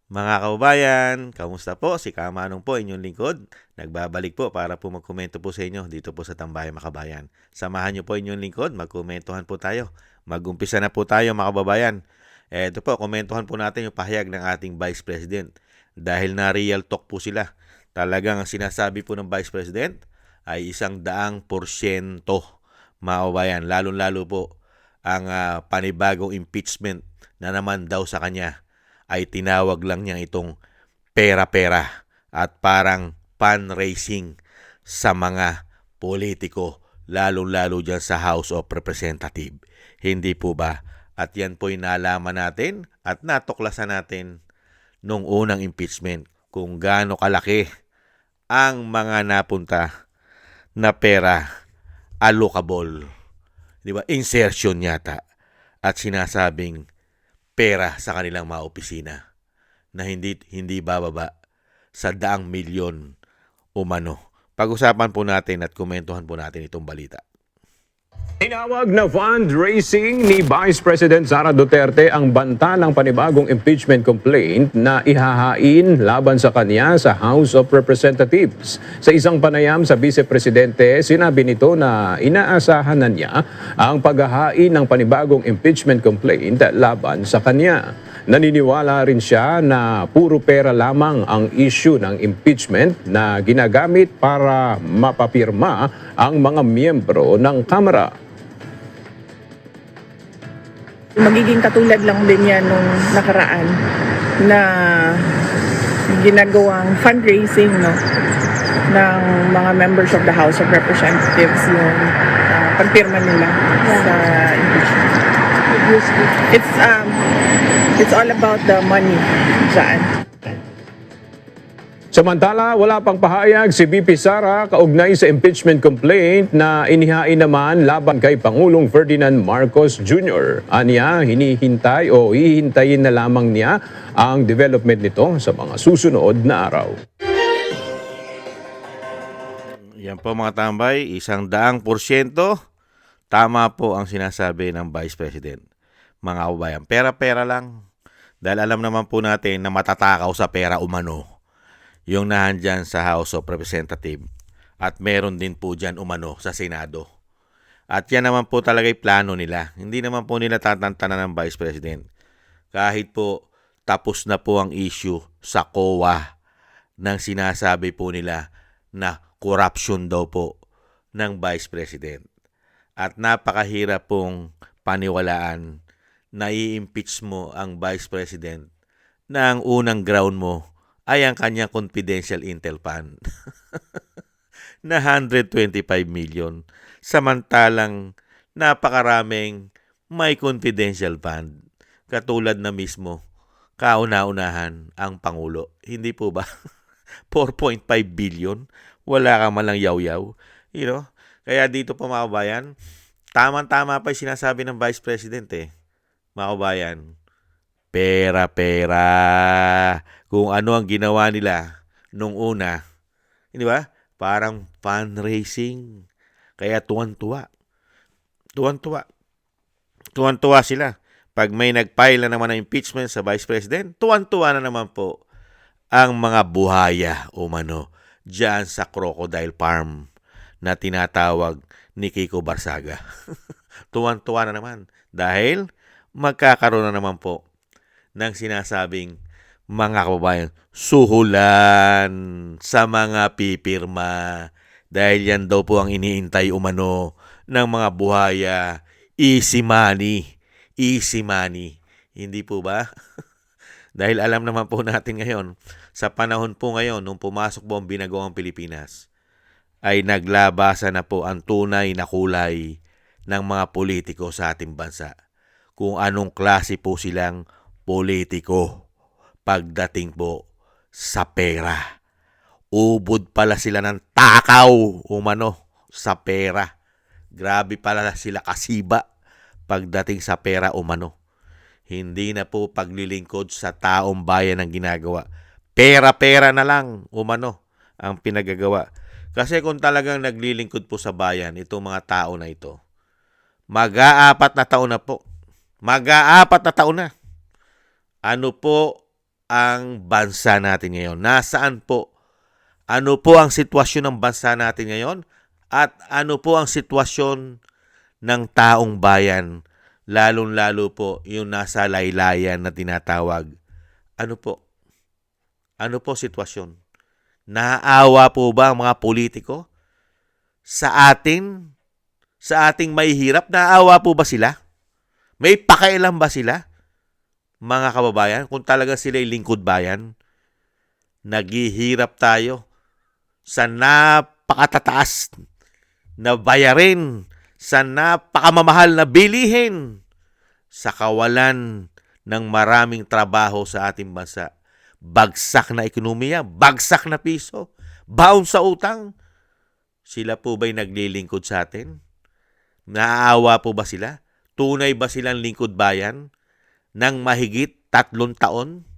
Mga kababayan, kamusta po? Si Kamanong po, inyong lingkod. Nagbabalik po para po magkomento po sa inyo dito po sa Tambayan Makabayan. Samahan niyo po inyong lingkod, magkomentuhan po tayo. Mag-umpisa na po tayo mga kababayan. Ito po, komentuhan po natin yung pahayag ng ating Vice President. Dahil na real talk po sila. Talagang ang sinasabi po ng Vice President ay 100%, mga kababayan. Lalo-lalo po ang panibagong impeachment na naman daw sa kanya ay tinawag lang niya itong pera-pera at parang fundraising sa mga politiko, lalo-lalo dyan sa House of Representatives. Hindi po ba? At yan po'y nalaman natin at natuklasan natin nung unang impeachment kung gaano kalaki ang mga napunta na pera allocable. Di ba? Insertion yata. At sinasabing pera sa kanilang mga opisina na hindi bababa sa 100 milyon umano. Pag-usapan po natin at komentuhan po natin itong balita. Tinawag na fundraising ni Vice President Sara Duterte ang banta ng panibagong impeachment complaint na ihahain laban sa kanya sa House of Representatives. Sa isang panayam sa Vice Presidente, sinabi nito na inaasahan na niya ang paghahain ng panibagong impeachment complaint laban sa kanya. Naniniwala rin siya na puro pera lamang ang issue ng impeachment na ginagamit para mapapirma ang mga miyembro ng Kamara. Magiging katulad lang din yan nung nakaraan na ginagawang fundraising ng mga members of the House of Representatives yung pagpirma nila sa impeachment. It's all about the money dyan. Samantala, wala pang pahayag si VP Sara kaugnay sa impeachment complaint na inihain naman laban kay Pangulong Ferdinand Marcos Jr. Aniya, hinihintay o hihintayin na lamang niya ang development nito sa mga susunod na araw. Yan po mga tambay, 100%. Tama po ang sinasabi ng Vice President. Mga kababayan, pera-pera lang. Dahil alam naman po natin na matatakaw sa pera umano yung nahandyan sa House of Representatives at meron din po dyan umano sa Senado. At yan naman po talaga yung plano nila. Hindi naman po nila tatantanan ng Vice President. Kahit po tapos na po ang issue sa COA nang sinasabi po nila na corruption daw po ng Vice President. At napakahirap pong paniwalaan na i-impeach mo ang Vice President na ang unang ground mo ay ang kanyang confidential intel fund na 125 million. Samantalang napakaraming may confidential fund katulad na mismo kauna-unahan ang Pangulo. Hindi po ba? 4.5 billion? Wala ka malang yaw-yaw. Kaya dito po mga kabayan, tama-tama pa yung sinasabi ng Vice President mga kabayan. Pera-pera. Kung ano ang ginawa nila nung una. Hindi ba? Parang fundraising. Kaya tuwan-tuwa. Tuwan-tuwa. Tuwan-tuwa sila. Pag may nag-file na naman ng impeachment sa Vice President, tuwan-tuwa na naman po ang mga buhaya umano dyan sa Crocodile Farm na tinatawag ni Kiko Barsaga. Tuwan-tuwa na naman dahil magkakaroon na naman po ng sinasabing mga kababayan, suhulan sa mga pipirma dahil yan daw po ang iniintay umano ng mga buhaya. Easy money. Easy money. Hindi po ba? Dahil alam naman po natin ngayon, sa panahon po ngayon, nung pumasok po ang binagawang Pilipinas, ay naglabasa na po ang tunay na kulay ng mga politiko sa ating bansa. Kung anong klase po silang politiko pagdating po sa pera. Ubod pala sila ng takaw umano sa pera. Grabe pala sila kasiba pagdating sa pera umano. Hindi na po paglilingkod sa taong bayan ang ginagawa. Pera-pera na lang umano ang pinagagawa. Kasi kung talagang naglilingkod po sa bayan itong mga tao na ito, mag-aapat na taon na po. Mag-aapat na taon na. Ano po ang bansa natin ngayon? Nasaan po? Ano po ang sitwasyon ng bansa natin ngayon? At ano po ang sitwasyon ng taong bayan? Lalong-lalo po yung nasa laylayan na tinatawag. Ano po? Ano po sitwasyon? Naaawa po ba ang mga politiko sa atin? Sa ating mahihirap? Naaawa po ba sila? May pakialam ba sila? Mga kababayan, kung talaga sila'y lingkod bayan, naghihirap tayo sa napakatataas na bayarin, sa napakamamahal na bilihin, sa kawalan ng maraming trabaho sa ating bansa. Bagsak na ekonomiya, bagsak na piso, baon sa utang. Sila po ba'y naglilingkod sa atin? Naaawa po ba sila? Tunay ba silang lingkod bayan ng mahigit 3 taon?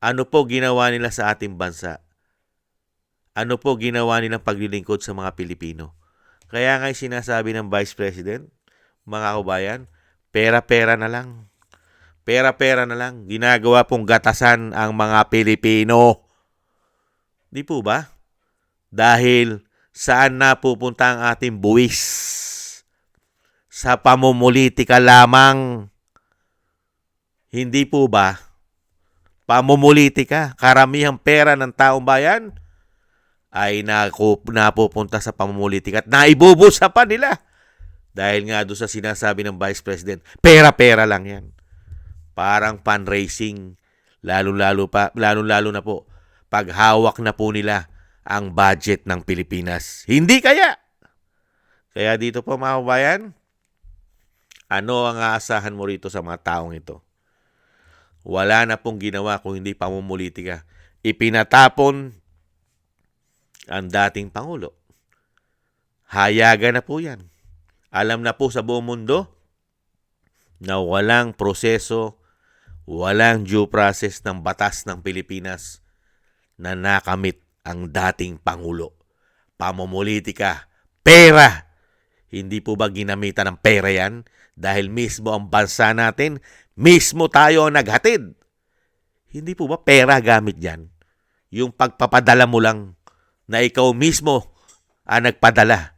Ano po ginawa nila sa ating bansa? Ano po ginawa nilang paglilingkod sa mga Pilipino? Kaya nga'y sinasabi ng Vice President, mga kabayan, pera-pera na lang. Pera-pera na lang. Ginagawa pong gatasan ang mga Pilipino. Di po ba? Dahil saan napupunta ang ating buwis? Sa pamumulitika lamang. Hindi po ba? Pamumulitika, karamihang pera ng taong bayan ay napupunta sa pamumulitika at naibubusa pa nila. Dahil nga doon sa sinasabi ng Vice President, pera-pera lang yan. Parang fundraising, lalo-lalo na po pag hawak na po nila ang budget ng Pilipinas. Hindi kaya? Kaya dito po mga kabayan, ano ang aasahan mo rito sa mga taong ito? Wala na pong ginawa kung hindi pamumulitika. Ipinatapon ang dating Pangulo. Hayagan na po yan. Alam na po sa buong mundo na walang proseso, walang due process ng batas ng Pilipinas na nakamit ang dating Pangulo. Pamumulitika, pera. Hindi po ba ginamitan ng pera yan? Dahil mismo ang bansa natin, mismo tayo ang naghatid. Hindi po ba pera gamit yan? Yung pagpapadala mo lang na ikaw mismo ang nagpadala.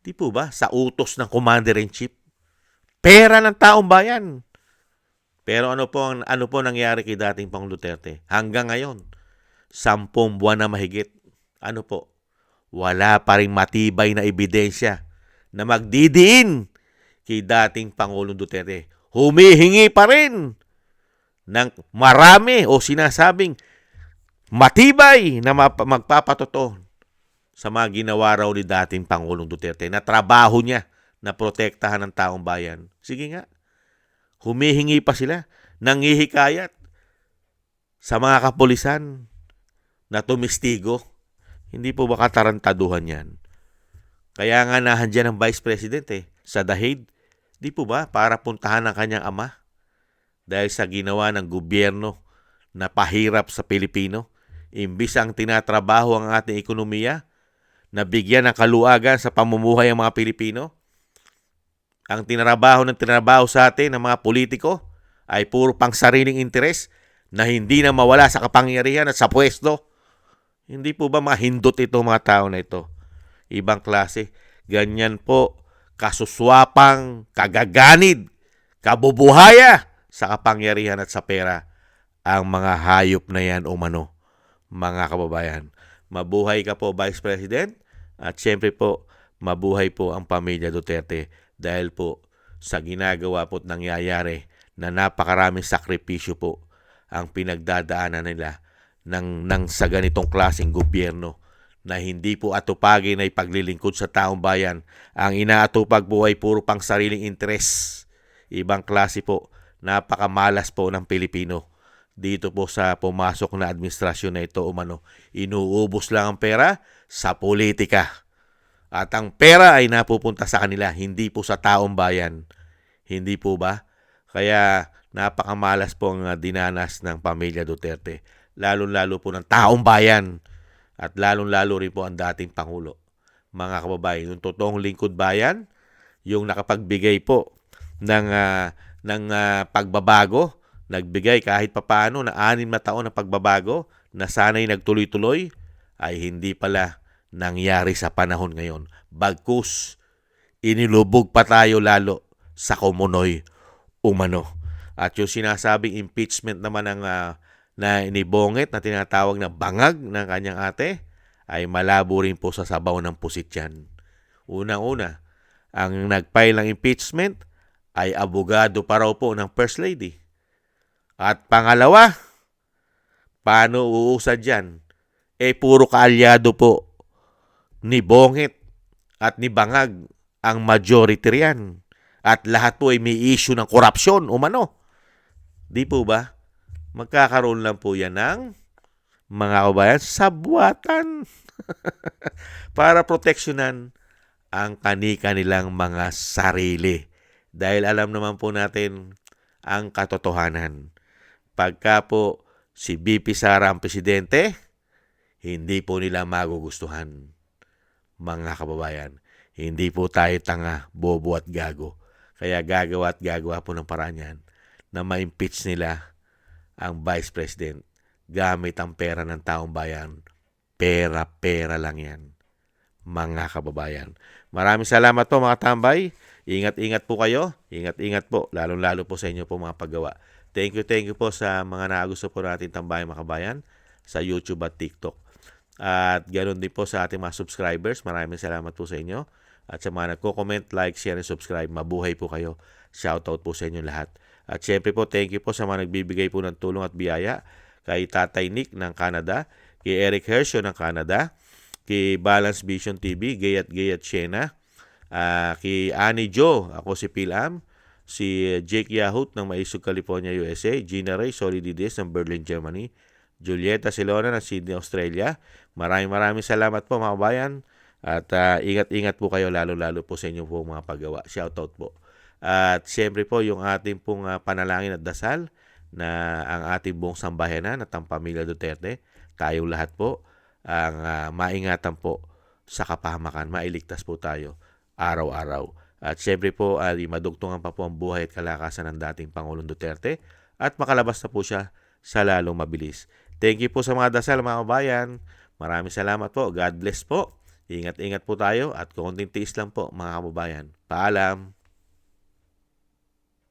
Di po ba? Sa utos ng Commander-in-Chief. Pera ng taong bayan. Pero ano po nangyari kay dating Pangulong Duterte? Hanggang ngayon, 10 buwan na mahigit. Ano po? Wala pa ring matibay na ebidensya na magdidiin kay dating Pangulong Duterte. Humihingi pa rin ng marami o sinasabing matibay na magpapatotoo sa mga ginawa raw ni dating Pangulong Duterte na trabaho niya na protektahan ng taong bayan. Sige nga, humihingi pa sila, nanghihikayat sa mga kapulisan na tumistigo. Hindi po ba katarantaduhan yan? Kaya nga nahandyan ang Vice President sa Dahig. Di po ba? Para puntahan ang kanyang ama. Dahil sa ginawa ng gobyerno na pahirap sa Pilipino. Imbis ang tinatrabaho ang ating ekonomiya, na bigyan ng kaluagan sa pamumuhay ang mga Pilipino. Ang tinrabaho sa atin ng mga politiko ay puro pang sariling interes na hindi na mawala sa kapangyarihan at sa pwesto. Hindi po ba mahindot ito mga tao na ito? Ibang klase. Ganyan po kasuswapang, kagaganid, kabubuhaya sa kapangyarihan at sa pera ang mga hayop na yan umano, mga kababayan. Mabuhay ka po, Vice President, at syempre po, mabuhay po ang pamilya Duterte dahil po sa ginagawa po at nangyayari na napakaraming sakripisyo po ang pinagdadaanan nila ng sa ganitong klaseng gobyerno na hindi po atupagin ay paglilingkod sa taong bayan. Ang inaatupag po ay puro pang sariling interes. Ibang klase po, napakamalas po ng Pilipino. Dito po sa pumasok na administrasyon na ito umano, inuubos lang ang pera sa politika. At ang pera ay napupunta sa kanila, hindi po sa taong bayan. Hindi po ba? Kaya napakamalas po ang dinanas ng pamilya Duterte. Lalo-lalo po ng taong bayan. At lalong-lalo rin po ang dating Pangulo. Mga kababayan, yung totoong lingkod bayan, yung nakapagbigay po ng pagbabago nagbigay kahit papaano na 6 na taon ng pagbabago na sana'y nagtuloy-tuloy ay hindi pala nangyari sa panahon ngayon. Bagkus, inilubog pa tayo lalo sa kumunoy umano. At yung sinasabing impeachment naman ng na inibongit na tinatawag na bangag ng kanyang ate ay malabo rin po sa sabaw ng pusit yan. Unang-una, ang nag-file ng impeachment ay abogado pa raw po ng First Lady. At pangalawa, paano uusad yan? Puro kaalyado po ni Bongit at ni Bangag ang majority riyan. At lahat po ay may issue ng korupsyon umano. Di po ba? Magkakaroon lang po yan ng mga kabayan sabwatan para proteksyonan ang kani-kanilang mga sarili. Dahil alam naman po natin ang katotohanan. Pagka po si BP Sara ang presidente, hindi po nila magugustuhan. Mga kababayan, hindi po tayo tanga, bobo at gago. Kaya gagawa at gagawa po ng paraan yan na ma-impeach nila ang Vice President gamit ang pera ng taong bayan. Pera-pera lang yan, mga kababayan. Maraming salamat po mga tambay. Ingat-ingat po kayo. Ingat-ingat po, lalong-lalo po sa inyo po mga paggawa. Thank you po sa mga nakagusto po natin tambayan mga kabayan sa YouTube at TikTok. At ganoon din po sa ating mga subscribers. Maraming salamat po sa inyo. At sa mga nagko-comment, like, share, and subscribe, mabuhay po kayo. Shoutout po sa inyo lahat. At syempre po, thank you po sa mga nagbibigay po ng tulong at biyaya kay Tatay Nick ng Canada, kay Eric Hersho ng Canada, kay Balance Vision TV, Gayat Shena, kay Annie Jo, ako si Pilam, si Jake Yahut ng Maisog, California, USA, Gina Ray Solidides ng Berlin, Germany, Julieta Silona ng Sydney, Australia. Maraming salamat po mga bayan. At ingat-ingat po kayo lalo-lalo po sa inyo po mga paggawa. Shoutout po. At siyempre po yung ating pong panalangin at dasal na ang ating buong sambahanan at ang pamilya Duterte, tayong lahat po ang maingatan po sa kapahamakan, mailigtas po tayo araw-araw. At siyempre po madugtungan pa po ang buhay at kalakasan ng dating Pangulong Duterte at makalabas na po siya sa lalong mabilis. Thank you po sa mga dasal mga kabayan. Maraming salamat po. God bless po. Ingat-ingat po tayo at konting tiis lang po mga kababayan. Paalam!